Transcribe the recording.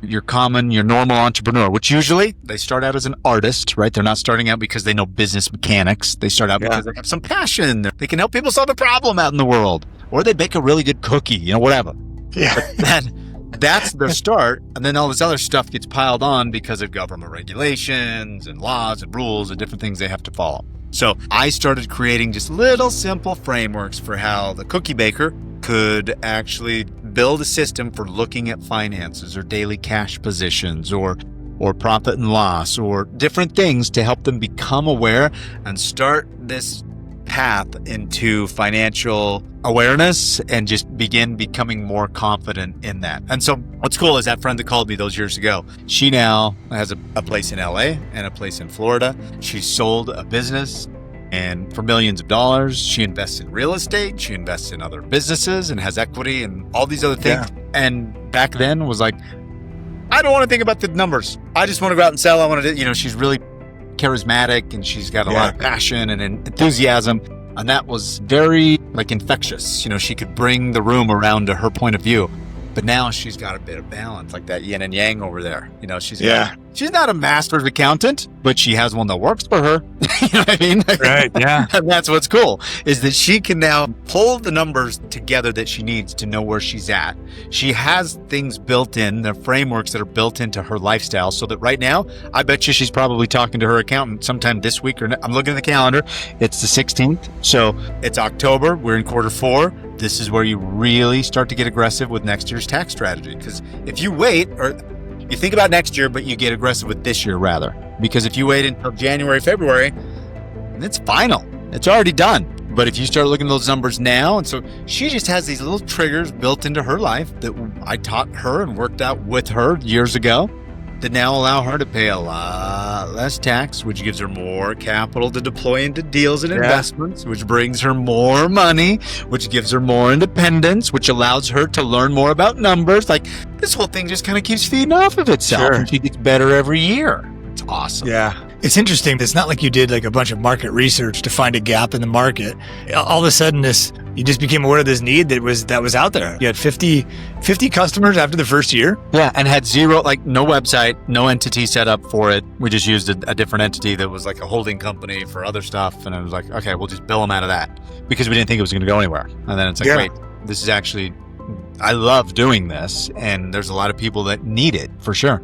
your normal entrepreneur, which usually they start out as an artist, right? They're not starting out because they know business mechanics. They start out because they have some passion. They can help people solve a problem out in the world, or they bake a really good cookie, whatever. Yeah. But then that's their start. And then all this other stuff gets piled on because of government regulations and laws and rules and different things they have to follow. So I started creating just little simple frameworks for how the cookie baker could actually build a system for looking at finances or daily cash positions or profit and loss or different things to help them become aware and start this path into financial awareness and just begin becoming more confident in that. And so what's cool is that friend that called me those years ago, she now has a place in LA and a place in Florida. She sold a business, and for millions of dollars, she invests in real estate, she invests in other businesses and has equity and all these other things. Yeah. And back then was like, I don't want to think about the numbers. I just want to go out and sell. I want to, she's really charismatic and she's got a lot of passion and enthusiasm. And that was very infectious. She could bring the room around to her point of view. But now she's got a bit of balance, like that yin and yang over there. She's not a master's accountant, but she has one that works for her. You know what I mean? Right, yeah. And that's what's cool, is that she can now pull the numbers together that she needs to know where she's at. She has things built in, the frameworks that are built into her lifestyle, so that right now, I bet you she's probably talking to her accountant sometime this week, I'm looking at the calendar. It's the 16th. So it's October. We're in quarter 4. This is where you really start to get aggressive with next year's tax strategy. Because if you wait, or you think about next year, but you get aggressive with this year rather. Because if you wait until January, February, it's final. It's already done. But if you start looking at those numbers now, and so she just has these little triggers built into her life that I taught her and worked out with her years ago that now allow her to pay a lot less tax, which gives her more capital to deploy into deals and investments, which brings her more money, which gives her more independence, which allows her to learn more about numbers. Like, this whole thing just kind of keeps feeding off of itself, and she gets better every year. It's awesome. Yeah. It's interesting. It's not like you did a bunch of market research to find a gap in the market. All of a sudden, you just became aware of this need that was out there. You had 50 customers after the first year. Yeah, and had zero, no website, no entity set up for it. We just used a different entity that was like a holding company for other stuff. And it was like, okay, we'll just bill them out of that because we didn't think it was going to go anywhere. And then it's like, wait, this is actually, I love doing this. And there's a lot of people that need it for sure.